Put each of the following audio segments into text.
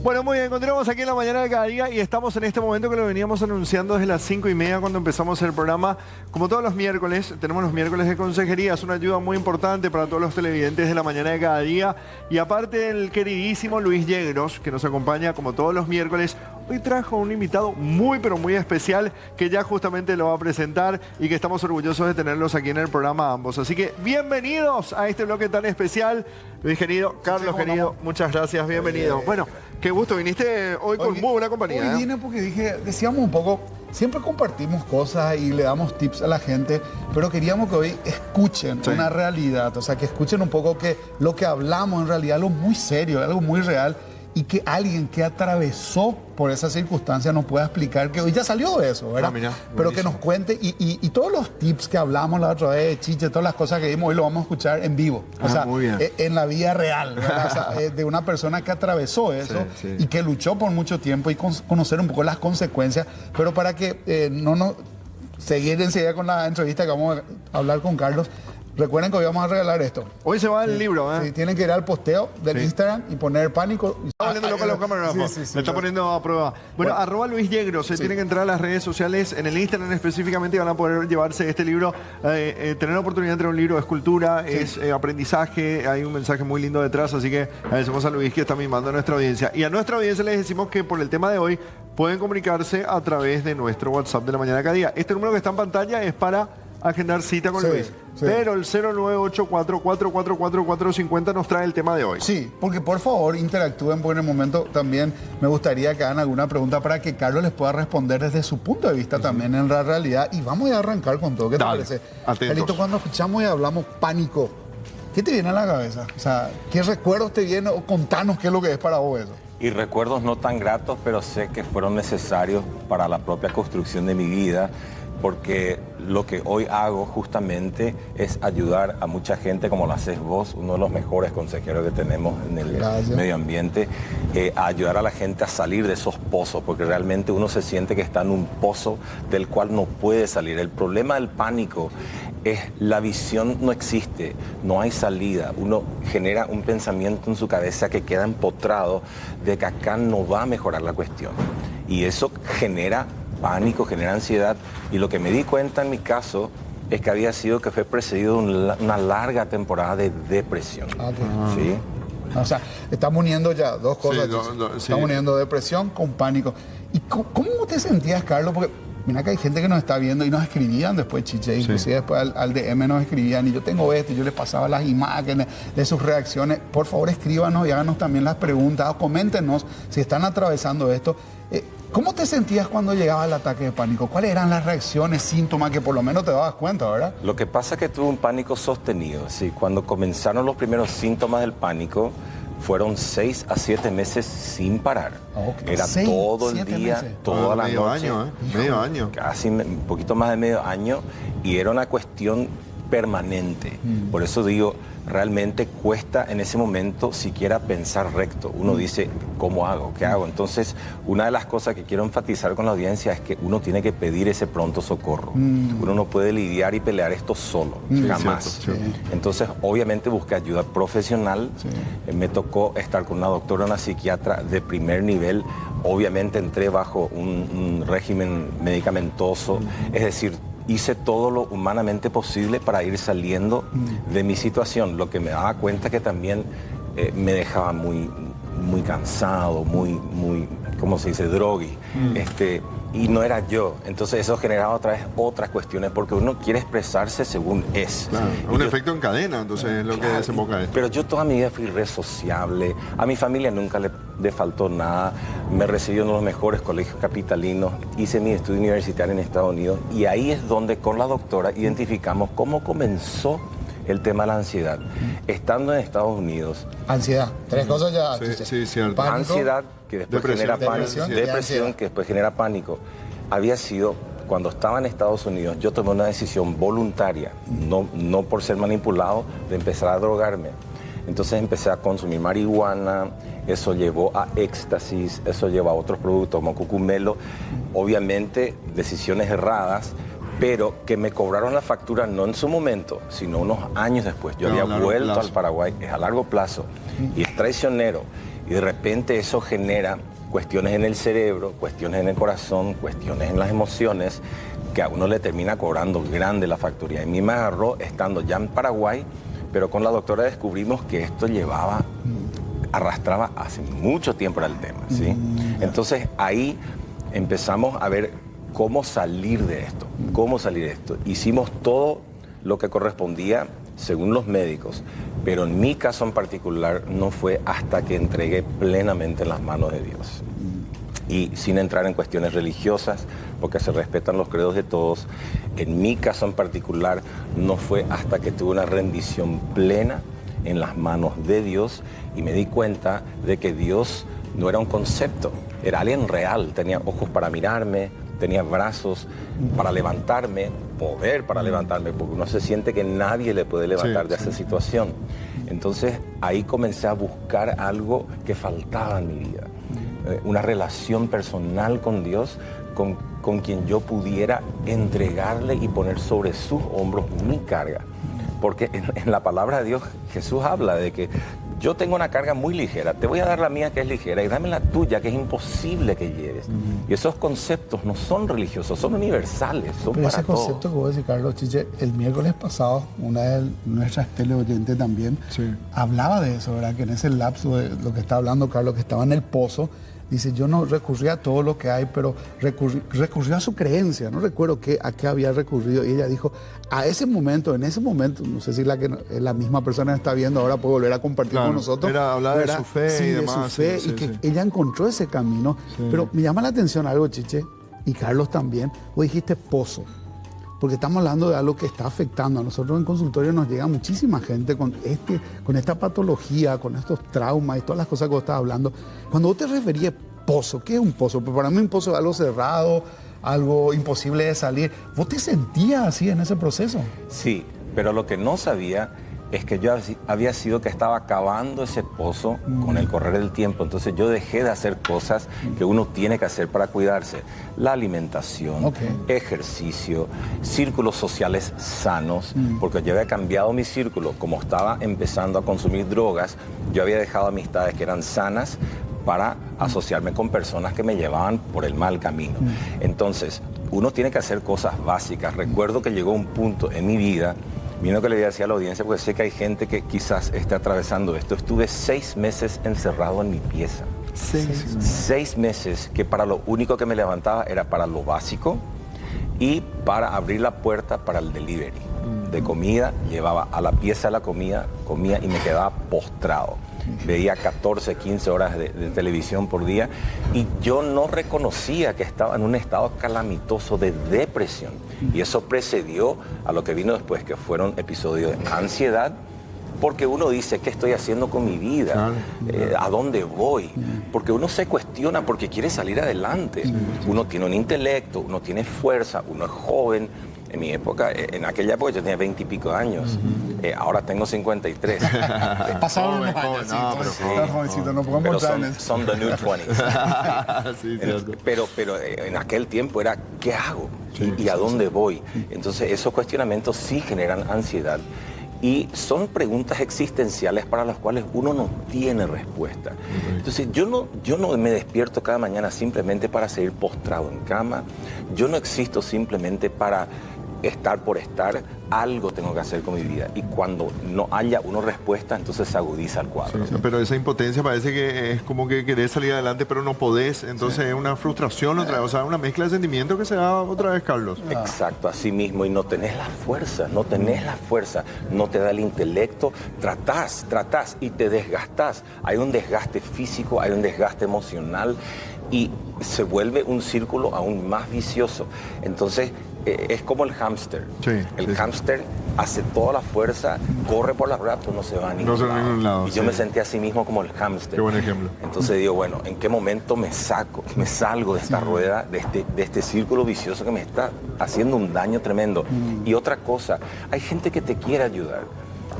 Bueno, muy bien, continuamos aquí en la mañana de cada día y estamos en este momento que lo veníamos anunciando desde las 5:30 cuando empezamos el programa. Como todos los miércoles, tenemos los miércoles de consejería, es una ayuda muy importante para todos los televidentes de la mañana de cada día. Y aparte del queridísimo Luis Yegros, que nos acompaña como todos los miércoles, hoy trajo un invitado muy pero muy especial que ya justamente lo va a presentar y que estamos orgullosos de tenerlos aquí en el programa ambos. Así que bienvenidos a este bloque tan especial. Luis querido, Carlos querido, muchas gracias, bienvenido. Bueno, qué gusto, viniste hoy con muy buena compañía. Hoy vine porque decíamos un poco, siempre compartimos cosas y le damos tips a la gente, pero queríamos que hoy escuchen una realidad, o sea, que escuchen un poco que lo que hablamos en realidad es algo muy serio, algo muy real, y que alguien que atravesó por esa circunstancia nos pueda explicar que hoy ya salió de eso, ¿verdad? Mira, pero que nos cuente y todos los tips que hablamos la otra vez, Chiche, todas las cosas que vimos, hoy lo vamos a escuchar en vivo. O sea, en la vida real, ¿verdad? O sea, de una persona que atravesó eso y que luchó por mucho tiempo y conocer un poco las consecuencias, pero para que no nos seguir enseguida con la entrevista que vamos a hablar con Carlos. Recuerden que hoy vamos a regalar esto. Hoy se va el libro, ¿eh? Sí, tienen que ir al posteo del Instagram y poner pánico. Está poniendo loco la cámara, me está poniendo a prueba. Bueno, @ Luis Yegros, tienen que entrar a las redes sociales, en el Instagram específicamente van a poder llevarse este libro, tener la oportunidad de tener un libro de escultura, es aprendizaje, hay un mensaje muy lindo detrás, así que agradecemos a Luis que está mimando a nuestra audiencia. Y a nuestra audiencia les decimos que por el tema de hoy pueden comunicarse a través de nuestro WhatsApp de la mañana de cada día. Este número que está en pantalla es para agendar cita con Luis. Pero el 0984-444-450 nos trae el tema de hoy. Sí, porque por favor interactúen, porque en el momento también me gustaría que hagan alguna pregunta para que Carlos les pueda responder desde su punto de vista también en la realidad. Y vamos a arrancar con todo. ¿Qué te parece? Carlito, cuando escuchamos y hablamos pánico, ¿qué te viene a la cabeza? O sea, ¿qué recuerdos te vienen? O contanos qué es lo que es para vos eso. Y recuerdos no tan gratos, pero sé que fueron necesarios para la propia construcción de mi vida, porque lo que hoy hago justamente es ayudar a mucha gente, como lo haces vos, uno de los mejores consejeros que tenemos en el medio ambiente, a ayudar a la gente a salir de esos pozos, porque realmente uno se siente que está en un pozo del cual no puede salir. El problema del pánico es la visión no existe, no hay salida. Uno genera un pensamiento en su cabeza que queda empotrado de que acá no va a mejorar la cuestión. Y eso genera pánico, genera ansiedad, y lo que me di cuenta en mi caso es que había sido que fue precedido de una larga temporada de depresión. ¿Sí? O sea, estamos uniendo ya dos cosas. Estamos uniendo depresión con pánico. ¿Y cómo te sentías, Carlos? Porque mira que hay gente que nos está viendo y nos escribían después, Chiche, inclusive después al DM nos escribían, y yo tengo esto, y yo les pasaba las imágenes de sus reacciones. Por favor, escríbanos y háganos también las preguntas, o coméntenos si están atravesando esto. ¿Cómo te sentías cuando llegaba el ataque de pánico? ¿Cuáles eran las reacciones, síntomas que por lo menos te dabas cuenta, verdad? Lo que pasa es que tuve un pánico sostenido. ¿Sí? Cuando comenzaron los primeros síntomas del pánico, fueron 6 a 7 meses sin parar. Era todo el día, toda la noche. Medio año. Casi un poquito más de medio año, y era una cuestión permanente. Por eso digo, realmente cuesta en ese momento siquiera pensar recto. Uno dice, ¿cómo hago? ¿Qué hago? Entonces, una de las cosas que quiero enfatizar con la audiencia es que uno tiene que pedir ese pronto socorro. Uno no puede lidiar y pelear esto solo, jamás. Entonces, obviamente busqué ayuda profesional. Me tocó estar con una doctora, una psiquiatra de primer nivel. Obviamente entré bajo un régimen medicamentoso, es decir, hice todo lo humanamente posible para ir saliendo de mi situación, lo que me daba cuenta que también me dejaba muy cansado, muy, ¿cómo se dice? Drogui. Y no era yo. Entonces eso generaba otra vez otras cuestiones, porque uno quiere expresarse según es. Claro, un efecto en cadena, entonces es lo que desemboca esto. Pero yo toda mi vida fui re sociable, a mi familia nunca le faltó nada, me recibí en uno de los mejores colegios capitalinos, hice mi estudio universitario en Estados Unidos, y ahí es donde con la doctora identificamos cómo comenzó el tema de la ansiedad. Estando en Estados Unidos... Ansiedad, 3 cosas ya. Sí, cierto. Pánico, ansiedad, que después genera pánico. Depresión, que después genera pánico. Había sido, cuando estaba en Estados Unidos, yo tomé una decisión voluntaria, no por ser manipulado, de empezar a drogarme. Entonces empecé a consumir marihuana, eso llevó a éxtasis, eso llevó a otros productos como cucumelo. Obviamente, decisiones erradas, pero que me cobraron la factura no en su momento, sino unos años después. Yo había vuelto al Paraguay, es a largo plazo, y es traicionero. Y de repente eso genera cuestiones en el cerebro, cuestiones en el corazón, cuestiones en las emociones, que a uno le termina cobrando grande la factura. Y a mí me agarró estando ya en Paraguay, pero con la doctora descubrimos que esto arrastraba hace mucho tiempo el tema, ¿sí? Entonces ahí empezamos a ver cómo salir de esto, Hicimos todo lo que correspondía según los médicos, pero en mi caso en particular no fue hasta que entregué plenamente en las manos de Dios. Y sin entrar en cuestiones religiosas, porque se respetan los credos de todos, en mi caso en particular no fue hasta que tuve una rendición plena en las manos de Dios y me di cuenta de que Dios no era un concepto, era alguien real, tenía ojos para mirarme, tenía brazos para levantarme, poder para levantarme, porque uno se siente que nadie le puede levantar de esa situación. Entonces ahí comencé a buscar algo que faltaba en mi vida, una relación personal con Dios, con quien yo pudiera entregarle y poner sobre sus hombros mi carga. Porque en la palabra de Dios Jesús habla de que yo tengo una carga muy ligera, te voy a dar la mía que es ligera y dame la tuya que es imposible que lleves. Y esos conceptos no son religiosos, son universales, son pero para ese concepto todos. que vos decís, Carlos Chiche, el miércoles pasado, una de nuestras teleoyentes también hablaba de eso, ¿verdad? Que en ese lapso de lo que está hablando Carlos, que estaba en el pozo, dice, yo no recurrí a todo lo que hay, pero recurrió a su creencia. No recuerdo a qué había recurrido. Y ella dijo, en ese momento, no sé si la misma persona que está viendo ahora puede volver a compartir con nosotros. Era hablar de su fe y demás. De su fe, y que ella encontró ese camino. Pero me llama la atención algo, Chiche, y Carlos también. Vos dijiste pozo. Porque estamos hablando de algo que está afectando. A nosotros en consultorio nos llega muchísima gente con esta patología, con estos traumas y todas las cosas que vos estás hablando. Cuando vos te referías pozo, ¿qué es un pozo? Porque para mí un pozo es algo cerrado, algo imposible de salir. ¿Vos te sentías así en ese proceso? Sí, pero lo que no sabía es que yo había sido que estaba acabando ese pozo con el correr del tiempo. Entonces yo dejé de hacer cosas que uno tiene que hacer para cuidarse. La alimentación, ejercicio, círculos sociales sanos, porque yo había cambiado mi círculo. Como estaba empezando a consumir drogas, yo había dejado amistades que eran sanas para asociarme con personas que me llevaban por el mal camino. Entonces, uno tiene que hacer cosas básicas. Recuerdo que llegó un punto en mi vida, mira lo que le decía a la audiencia, porque sé que hay gente que quizás esté atravesando esto. Estuve 6 meses encerrado en mi pieza. 6 meses que para lo único que me levantaba era para lo básico y para abrir la puerta para el delivery de comida. Llevaba a la pieza la comida, comía y me quedaba postrado. Veía 14, 15 horas de televisión por día y yo no reconocía que estaba en un estado calamitoso de depresión. Y eso precedió a lo que vino después, que fueron episodios de ansiedad, porque uno dice, ¿qué estoy haciendo con mi vida? ¿A dónde voy? Porque uno se cuestiona porque quiere salir adelante. Uno tiene un intelecto, uno tiene fuerza, uno es joven. En mi época, en aquella época yo tenía 20 y pico de años. Ahora tengo 53. Pasaron unos años. Pero son the new 20s. Pero en aquel tiempo era, ¿qué hago? ¿Y a dónde voy? Entonces esos cuestionamientos sí generan ansiedad. Y son preguntas existenciales para las cuales uno no tiene respuesta. Entonces yo no me despierto cada mañana simplemente para seguir postrado en cama. Yo no existo simplemente para estar por estar. Algo tengo que hacer con mi vida. Y cuando no haya una respuesta, entonces se agudiza el cuadro. Pero esa impotencia parece que es como que querés salir adelante, pero no podés. Entonces es una frustración otra vez. O sea, una mezcla de sentimientos que se da otra vez, Carlos. Exacto, así mismo. Y no tenés la fuerza, no te da el intelecto. Tratás y te desgastás. Hay un desgaste físico, hay un desgaste emocional y se vuelve un círculo aún más vicioso. Entonces, es como el hámster. El hámster hace toda la fuerza, corre por las ruedas, pero no se va a ningún lado. Y yo me sentí así mismo como el hámster. Qué buen ejemplo. Entonces digo, bueno, ¿en qué momento me salgo de esta rueda, de este círculo vicioso que me está haciendo un daño tremendo? Y otra cosa, hay gente que te quiere ayudar.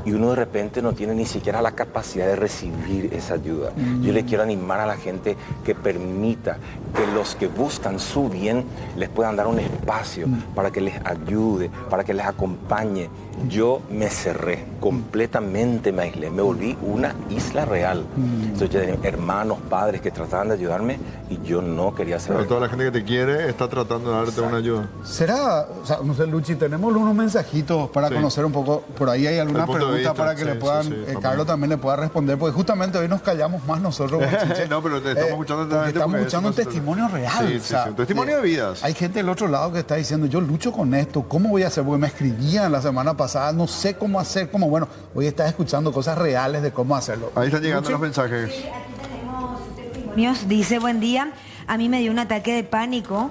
y uno de repente no tiene ni siquiera la capacidad de recibir esa ayuda. Yo le quiero animar a la gente que permita que los que buscan su bien les puedan dar un espacio para que les ayude, para que les acompañe. Yo me cerré, completamente me aislé, me volví una isla real. Entonces yo tenía hermanos, padres que trataban de ayudarme y yo no quería hacerlo. Pero toda la gente que te quiere está tratando de darte una ayuda. ¿Será, o sea, no sé, Luchi, tenemos unos mensajitos para conocer un poco, por ahí hay algunas preguntas para que le puedan, Carlos también le pueda responder, porque justamente hoy nos callamos más nosotros. No, pero te estamos escuchando. Estamos escuchando un testimonio real. Un testimonio de vidas. Hay gente del otro lado que está diciendo, yo lucho con esto, ¿cómo voy a hacer? Porque me escribían la semana pasada, no sé cómo hacer, bueno, hoy estás escuchando cosas reales de cómo hacerlo. Ahí están llegando los mensajes. Sí, aquí tenemos testimonios. Dice, buen día, a mí me dio un ataque de pánico.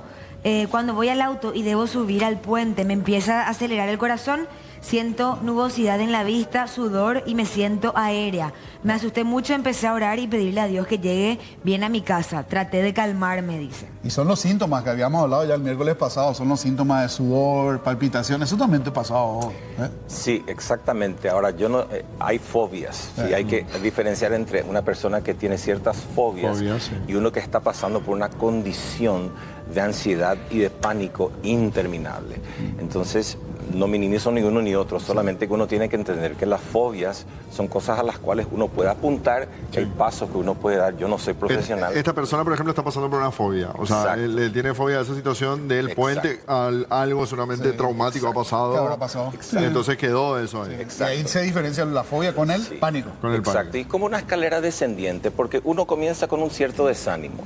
Cuando voy al auto y debo subir al puente, me empieza a acelerar el corazón, siento nubosidad en la vista, sudor y me siento aérea. Me asusté mucho, empecé a orar y pedirle a Dios que llegue bien a mi casa. Traté de calmarme, dice. Y son los síntomas que habíamos hablado ya el miércoles pasado, son los síntomas de sudor, palpitación, eso también te pasó a vos, ¿eh? Sí, exactamente. Ahora, yo no, hay fobias, ¿sí? Hay que diferenciar entre una persona que tiene ciertas fobias y uno que está pasando por una condición de ansiedad y de pánico interminable. Entonces, no minimizo ni uno ni otro, solamente que uno tiene que entender que las fobias son cosas a las cuales uno puede apuntar, el paso que uno puede dar. Yo no soy profesional. Esta persona, por ejemplo, está pasando por una fobia. O sea, él tiene fobia de esa situación del puente, algo seguramente traumático ha pasado. ¿Qué habrá pasado? Entonces quedó eso ahí. Y ahí se diferencia la fobia con el pánico. Con el Exacto, pánico. y como una escalera descendiente, porque uno comienza con un cierto desánimo.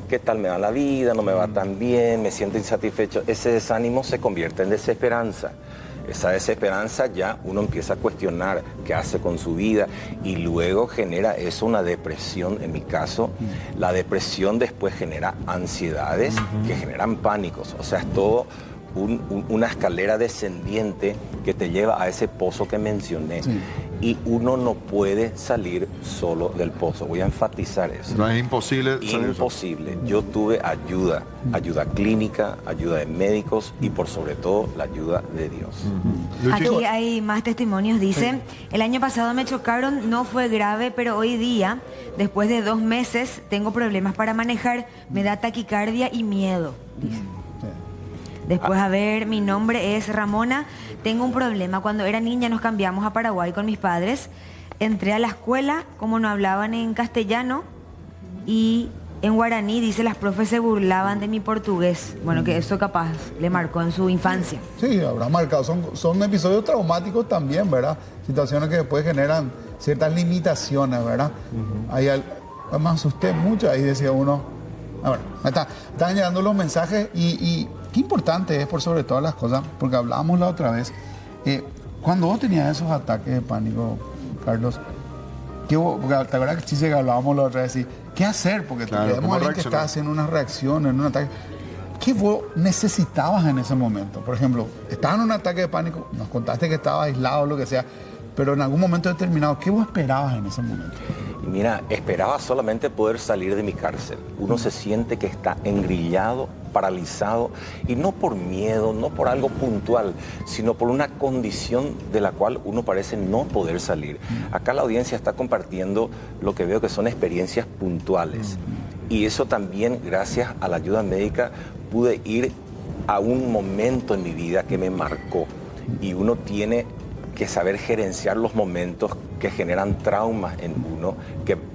¿Qué tal me va la vida? No me va tan bien, me siento insatisfecho. Ese desánimo se convierte en desesperanza. Esa desesperanza ya uno empieza a cuestionar qué hace con su vida y luego genera eso una depresión. En mi caso, la depresión después genera ansiedades que generan pánicos. O sea, es todo una escalera descendiente que te lleva a ese pozo que mencioné. Y uno no puede salir solo del pozo. Voy a enfatizar eso. No es imposible. Imposible. Yo tuve ayuda clínica, ayuda de médicos y por sobre todo la ayuda de Dios. Aquí hay más testimonios. Dice, el año pasado me chocaron, no fue grave, pero hoy día, después de 2 meses, tengo problemas para manejar, me da taquicardia y miedo. Dice. Después, a ver, mi nombre es Ramona, tengo un problema. Cuando era niña nos cambiamos a Paraguay con mis padres. Entré a la escuela, como no hablaban en castellano y en guaraní, dice, las profes se burlaban de mi portugués. Bueno, que eso capaz le marcó en su infancia. Sí, habrá marcado. Son episodios traumáticos también, ¿verdad? Situaciones que después generan ciertas limitaciones, ¿verdad? Me asusté mucho, ahí decía uno. Bueno, están llegando los mensajes y qué importante es por sobre todas las cosas, porque hablábamos la otra vez, cuando vos tenías esos ataques de pánico, Carlos, porque te acuerdas que Chiche, que hablábamos la otra vez, ¿qué hacer? Porque tenemos a alguien que está haciendo una reacción en un ataque. ¿Qué vos necesitabas en ese momento? Por ejemplo, estabas en un ataque de pánico, nos contaste que estabas aislado, lo que sea, pero en algún momento determinado, ¿qué vos esperabas en ese momento? Mira, esperaba solamente poder salir de mi cárcel. Uno se siente que está engrillado, paralizado, y no por miedo, no por algo puntual, sino por una condición de la cual uno parece no poder salir. Acá la audiencia está compartiendo lo que veo que son experiencias puntuales. Y eso también, gracias a la ayuda médica, pude ir a un momento en mi vida que me marcó. Y uno tiene que saber gerenciar los momentos que generan traumas en uno,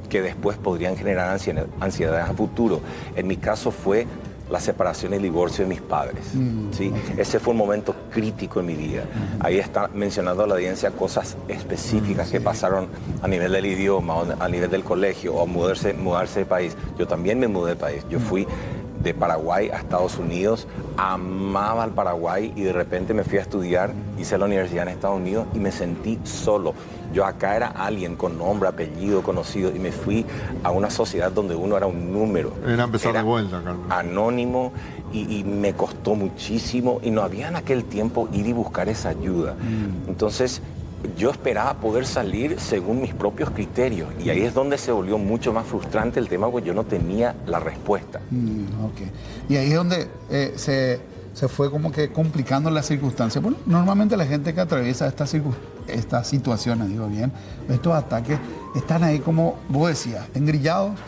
que después podrían generar ansiedades a futuro. En mi caso fue la separación y el divorcio de mis padres. ¿Sí? Ese fue un momento crítico en mi vida. Ahí está mencionando a la audiencia cosas específicas que pasaron a nivel del idioma, o a nivel del colegio, o mudarse de país. Yo también me mudé de país. Yo fui de Paraguay a Estados Unidos, amaba al Paraguay y de repente me fui a estudiar, hice la universidad en Estados Unidos y me sentí solo. Yo acá era alguien con nombre, apellido, conocido y me fui a una sociedad donde uno era un número. Era empezar de vuelta, Carlos. Anónimo y me costó muchísimo y no había en aquel tiempo ir y buscar esa ayuda. Entonces, yo esperaba poder salir según mis propios criterios y ahí es donde se volvió mucho más frustrante el tema porque yo no tenía la respuesta. Y ahí es donde se se fue como que complicando las circunstancias. Bueno, normalmente la gente que atraviesa estas situaciones, digo bien, estos ataques, están ahí como vos decías, engrillados,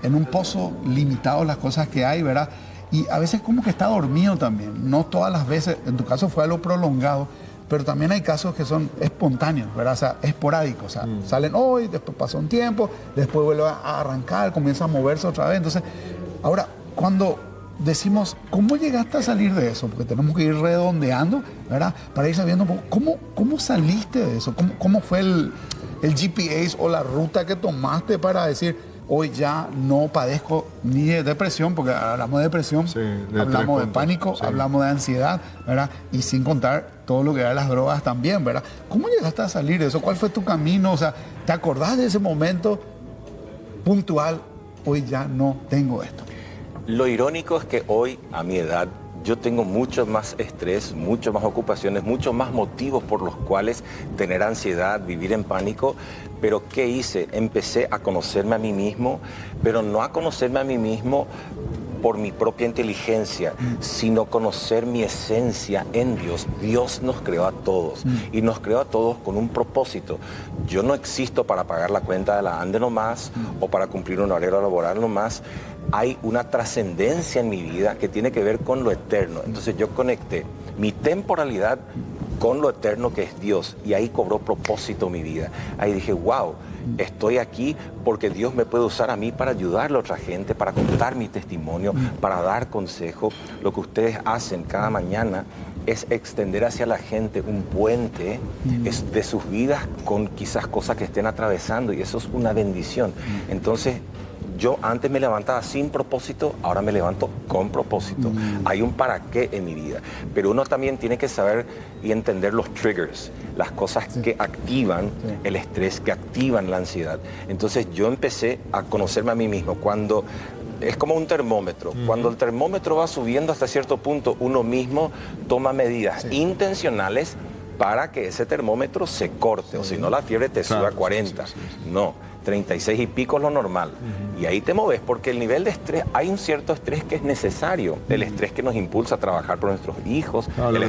en un pozo, limitados las cosas que hay, ¿verdad? Y a veces como que está dormido también. No todas las veces, en tu caso fue algo prolongado, pero también hay casos que son espontáneos, ¿verdad? O sea, esporádicos. O sea, salen hoy, después pasa un tiempo, después vuelve a arrancar, comienza a moverse otra vez. Entonces, ahora, cuando decimos, ¿cómo llegaste a salir de eso? Porque tenemos que ir redondeando, ¿verdad? Para ir sabiendo, ¿cómo saliste de eso? ¿Cómo fue el GPS o la ruta que tomaste para decir, hoy ya no padezco ni de depresión, porque hablamos de depresión, sí, hablamos de pánico, sí, hablamos de ansiedad, ¿verdad? Y sin contar todo lo que eran las drogas también, ¿verdad? ¿Cómo llegaste a salir de eso? ¿Cuál fue tu camino? O sea, ¿te acordás de ese momento puntual? Hoy ya no tengo esto. Lo irónico es que hoy, a mi edad, yo tengo mucho más estrés, mucho más ocupaciones, muchos más motivos por los cuales tener ansiedad, vivir en pánico. Pero ¿qué hice? Empecé a conocerme a mí mismo, pero no a conocerme a mí mismo por mi propia inteligencia, sino conocer mi esencia en Dios. Dios nos creó a todos y nos creó a todos con un propósito. Yo no existo para pagar la cuenta de la ANDE nomás o para cumplir un horario laboral nomás. Hay una trascendencia en mi vida que tiene que ver con lo eterno. Entonces yo conecté mi temporalidad con lo eterno que es Dios, y ahí cobró propósito mi vida. Ahí dije, wow, estoy aquí porque Dios me puede usar a mí para ayudarle a otra gente, para contar mi testimonio, para dar consejo. Lo que ustedes hacen cada mañana es extender hacia la gente un puente de sus vidas con quizás cosas que estén atravesando, y eso es una bendición. Entonces, yo antes me levantaba sin propósito, ahora me levanto con propósito. Hay un para qué en mi vida. Pero uno también tiene que saber y entender los triggers, las cosas que activan el estrés, que activan la ansiedad. Entonces yo empecé a conocerme a mí mismo. Cuando es como un termómetro. Cuando el termómetro va subiendo hasta cierto punto, uno mismo toma medidas intencionales para que ese termómetro se corte, o si no la fiebre te sube a 40. No, 36 y pico es lo normal. Y ahí te moves, porque el nivel de estrés, hay un cierto estrés que es necesario. El estrés que nos impulsa a trabajar por nuestros hijos. El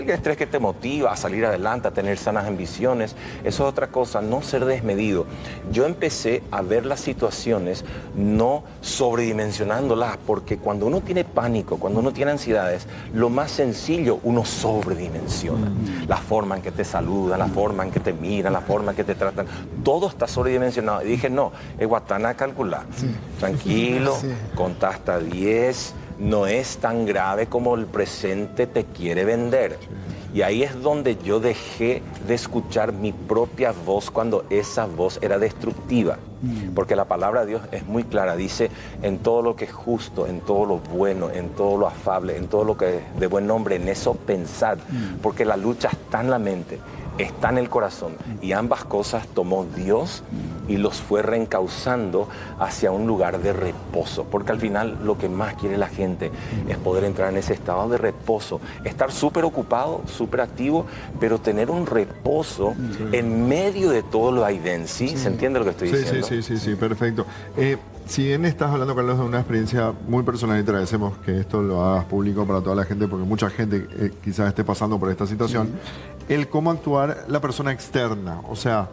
estrés que te motiva a salir adelante, a tener sanas ambiciones. Eso es otra cosa, no ser desmedido. Yo empecé a ver las situaciones no sobredimensionándolas, porque cuando uno tiene pánico, cuando uno tiene ansiedades, lo más sencillo uno sobredimensiona. La forma en que te saludan, la forma en que te miran, la forma en que te tratan, todo está sobredimensionado. Y dije, no, es guatana a calcular. Tranquilo, contá hasta 10, no es tan grave como el presente te quiere vender. Y ahí es donde yo dejé de escuchar mi propia voz cuando esa voz era destructiva. Porque la palabra de Dios es muy clara, dice, en todo lo que es justo, en todo lo bueno, en todo lo afable, en todo lo que es de buen nombre, en eso pensad. Porque la lucha está en la mente, está en el corazón, y ambas cosas tomó Dios y los fue reencauzando hacia un lugar de reposo, porque al final lo que más quiere la gente es poder entrar en ese estado de reposo, estar súper ocupado, súper activo, pero tener un reposo en medio de todo lo ¿sí? ¿Se entiende lo que estoy diciendo? Sí, perfecto. Si bien estás hablando, Carlos, de una experiencia muy personal, y te agradecemos que esto lo hagas público para toda la gente, porque mucha gente quizás esté pasando por esta situación, el cómo actuar la persona externa. O sea,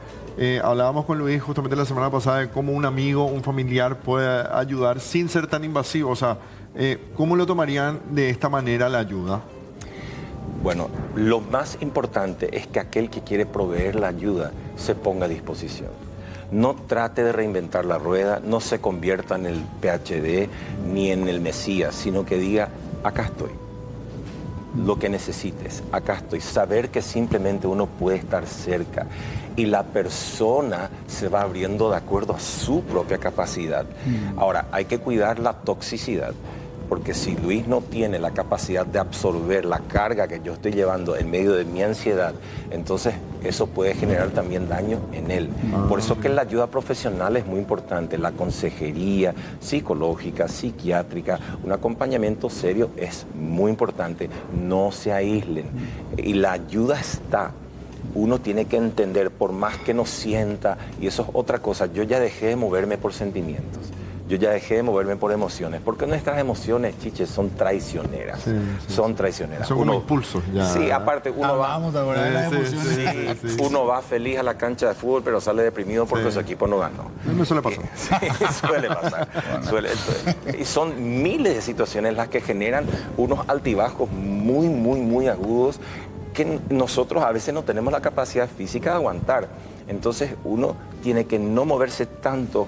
hablábamos con Luis justamente la semana pasada de cómo un amigo, un familiar puede ayudar sin ser tan invasivo. O sea, ¿cómo lo tomarían de esta manera la ayuda? Bueno, lo más importante es que aquel que quiere proveer la ayuda se ponga a disposición. No trate de reinventar la rueda, no se convierta en el PhD ni en el Mesías, sino que diga, acá estoy. Lo que necesites, acá estoy. Saber que simplemente uno puede estar cerca y la persona se va abriendo de acuerdo a su propia capacidad. Ahora, hay que cuidar la toxicidad, porque si Luis no tiene la capacidad de absorber la carga que yo estoy llevando en medio de mi ansiedad, entonces eso puede generar también daño en él. Por eso que la ayuda profesional es muy importante, la consejería psicológica, psiquiátrica, un acompañamiento serio es muy importante. No se aíslen. Y la ayuda está. Uno tiene que entender, por más que no sienta, y eso es otra cosa, yo ya dejé de moverme por sentimientos. Yo ya dejé de moverme por emociones, porque nuestras emociones, Chiche, son traicioneras. Son traicioneras. Son unos impulsos ya. Sí, aparte uno va... Uno va feliz a la cancha de fútbol, pero sale deprimido porque su equipo no ganó. Me suele pasar. Suele pasar. Y son miles de situaciones las que generan unos altibajos muy agudos que nosotros a veces no tenemos la capacidad física de aguantar. Entonces uno tiene que no moverse tanto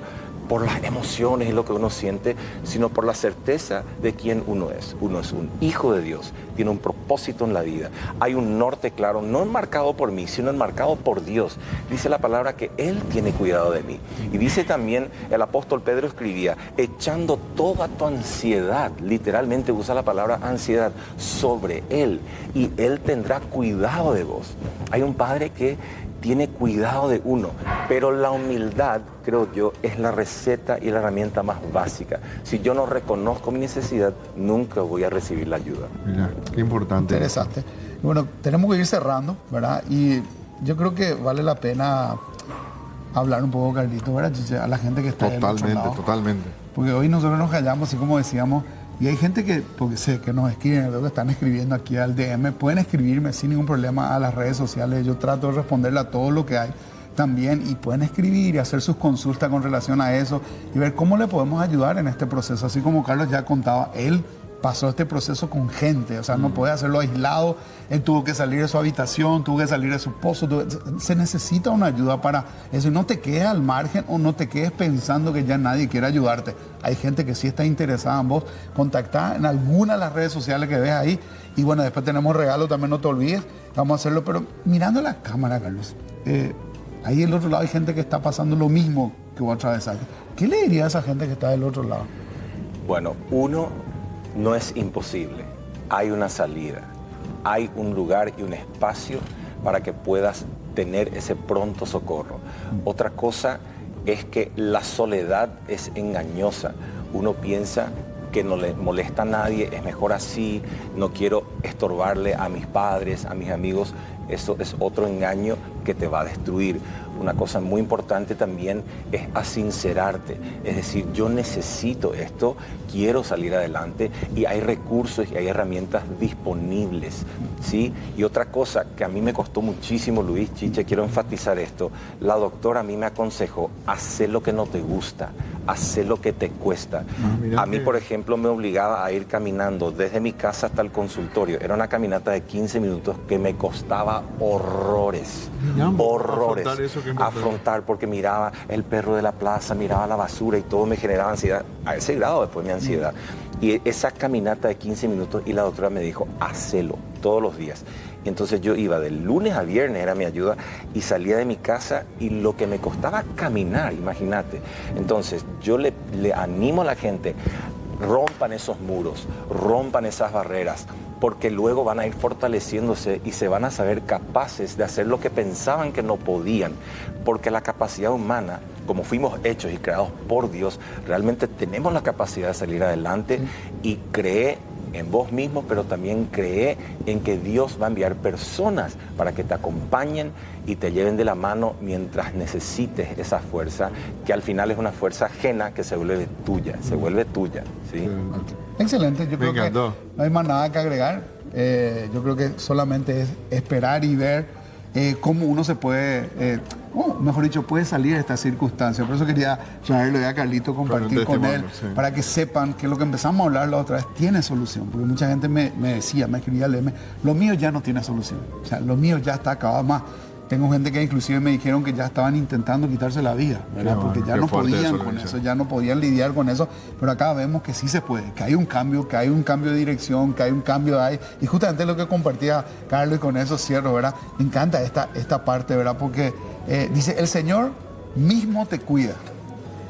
por las emociones y lo que uno siente, sino por la certeza de quién uno es. Uno es un hijo de Dios, tiene un propósito en la vida. Hay un norte claro, no enmarcado por mí, sino enmarcado por Dios. Dice la palabra que Él tiene cuidado de mí. Y dice también, el apóstol Pedro escribía, echando toda tu ansiedad, literalmente usa la palabra ansiedad, sobre Él, y Él tendrá cuidado de vos. Hay un Padre que tiene cuidado de uno, pero la humildad, creo yo, es la receta y la herramienta más básica. Si yo no reconozco mi necesidad, nunca voy a recibir la ayuda. Mira, qué importante. Interesante. Bueno, tenemos que ir cerrando, ¿verdad? Y yo creo que vale la pena hablar un poco, Carlito, ¿verdad, Chiche? A la gente que está Totalmente. Porque hoy nosotros nos callamos, así como decíamos, y hay gente que, porque sé que nos escriben, que están escribiendo aquí al DM, pueden escribirme sin ningún problema a las redes sociales. Yo trato de responderle a todo lo que hay también, y pueden escribir y hacer sus consultas con relación a eso y ver cómo le podemos ayudar en este proceso. Así como Carlos ya contaba, él pasó este proceso con gente, o sea, no puede hacerlo aislado. Él tuvo que salir de su habitación, tuvo que salir de su pozo. Se necesita una ayuda para eso. Y no te quedes al margen o no te quedes pensando que ya nadie quiere ayudarte. Hay gente que sí está interesada en vos. Contactá en alguna de las redes sociales que ves ahí. Y bueno, después tenemos regalo, también no te olvides. Vamos a hacerlo, pero mirando la cámara, Carlos. Ahí del otro lado hay gente que está pasando lo mismo que vos atravesaste. ¿Qué le diría a esa gente que está del otro lado? Bueno, no es imposible. Hay una salida. Hay un lugar y un espacio para que puedas tener ese pronto socorro. Otra cosa es que la soledad es engañosa. Uno piensa que no le molesta a nadie, es mejor así, no quiero estorbarle a mis padres, a mis amigos. Eso es otro engaño que te va a destruir. Una cosa muy importante también es asincerarte. Es decir, yo necesito esto, quiero salir adelante y hay recursos y hay herramientas disponibles, ¿sí? Y otra cosa que a mí me costó muchísimo, Luis, Chiche, quiero enfatizar esto. La doctora a mí me aconsejó, hacer lo que no te gusta, hacer lo que te cuesta. A mí, por ejemplo, me obligaba a ir caminando desde mi casa hasta el consultorio. Era una caminata de 15 minutos que me costaba horrores. Afrontar, porque miraba el perro de la plaza, miraba la basura y todo me generaba ansiedad. A ese grado después mi ansiedad. Y esa caminata de 15 minutos, y la doctora me dijo, hacelo todos los días. Y entonces yo iba de lunes a viernes, era mi ayuda, y salía de mi casa y lo que me costaba caminar, imagínate. Entonces yo le animo a la gente, rompan esos muros, rompan esas barreras, porque luego van a ir fortaleciéndose y se van a saber capaces de hacer lo que pensaban que no podían, porque la capacidad humana, como fuimos hechos y creados por Dios, realmente tenemos la capacidad de salir adelante. Y cree en vos mismo, pero también cree en que Dios va a enviar personas para que te acompañen y te lleven de la mano mientras necesites esa fuerza, que al final es una fuerza ajena que se vuelve tuya, ¿sí? Excelente, yo creo que no hay más nada que agregar. Yo creo que solamente es esperar y ver cómo uno se puede, mejor dicho, puede salir de esta circunstancia. Por eso quería traerlo a Carlito, compartir con él, para que sepan que lo que empezamos a hablar la otra vez tiene solución. Porque mucha gente me decía, me escribía, lo mío ya no tiene solución. O sea, lo mío ya está acabado. Más, tengo gente que inclusive me dijeron que ya estaban intentando quitarse la vida, ¿verdad? Porque ya no podían con eso, ya no podían lidiar con eso. Pero acá vemos que sí se puede, que hay un cambio, de dirección, que hay un cambio ahí. Y justamente lo que compartía Carlos, y con eso cierro, ¿verdad? Me encanta esta parte, ¿verdad? Porque dice, el Señor mismo te cuida.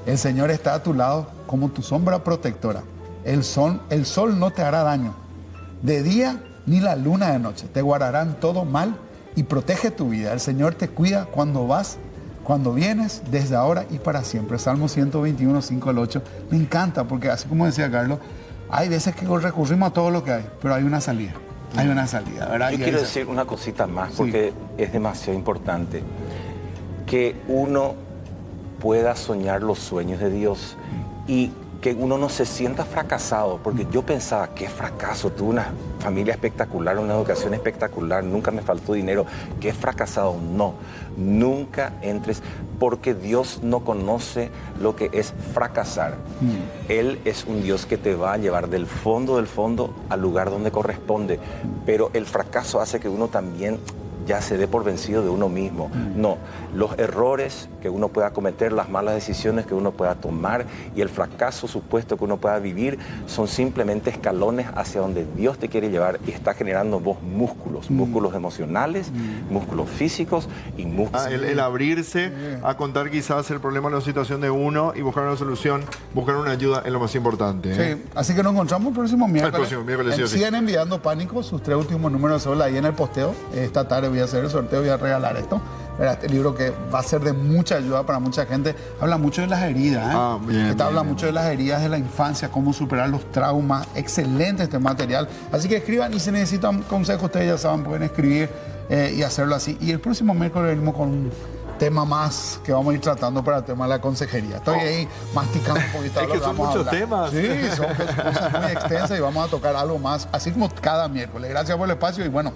El Señor está a tu lado como tu sombra protectora. El sol no te hará daño. De día ni la luna de noche. Te guardarán todo mal y protege tu vida. El Señor te cuida cuando vas, cuando vienes, desde ahora y para siempre. Salmo 121, 5 al 8. Me encanta porque, así como decía Carlos, hay veces que recurrimos a todo lo que hay, pero hay una salida. Hay una salida, ¿verdad? Yo quiero decir una cosita más, porque es demasiado importante. Que uno pueda soñar los sueños de Dios y que uno no se sienta fracasado, porque yo pensaba, qué fracaso, tuve una familia espectacular, una educación espectacular, nunca me faltó dinero, qué fracasado. No, nunca entres, porque Dios no conoce lo que es fracasar. Él es un Dios que te va a llevar del fondo al lugar donde corresponde, pero el fracaso hace que uno también ya se dé por vencido de uno mismo. No, los errores que uno pueda cometer, las malas decisiones que uno pueda tomar y el fracaso supuesto que uno pueda vivir son simplemente escalones hacia donde Dios te quiere llevar y está generando en vos músculos, músculos emocionales, músculos físicos y músculos... El abrirse a contar quizás el problema o la situación de uno y buscar una solución, buscar una ayuda es lo más importante. Sí, así que nos encontramos el próximo miércoles. El próximo miércoles, sí. Sigan enviando Pánico, sus 3 últimos números de cédula ahí en el posteo. Esta tarde voy a hacer el sorteo, voy a regalar esto. Este libro que va a ser de mucha ayuda para mucha gente. Habla mucho de las heridas. Habla mucho de las heridas de la infancia, cómo superar los traumas. Excelente este material. Así que escriban y si necesitan consejos, ustedes ya saben, pueden escribir y hacerlo así. Y el próximo miércoles venimos con un tema más que vamos a ir tratando para el tema de la consejería. Estoy ahí masticando un poquito. Es que son muchos temas. Sí, son cosas muy extensas y vamos a tocar algo más, así como cada miércoles. Gracias por el espacio y bueno,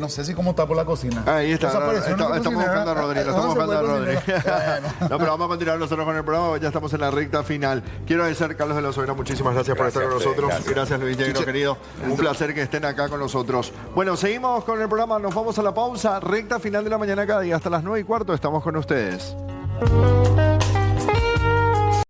no sé si cómo está por la cocina. Ahí está. Estamos buscando a Rodri. No, pero vamos a continuar nosotros con el programa. Ya estamos en la recta final. Quiero agradecer a Carlos de la Sobera. Muchísimas gracias por estar con nosotros. Gracias Luis Negro, querido. Un placer que estén acá con nosotros. Bueno, seguimos con el programa. Nos vamos a la pausa. Recta final de la mañana cada día. Hasta las 9:15 estamos con ustedes.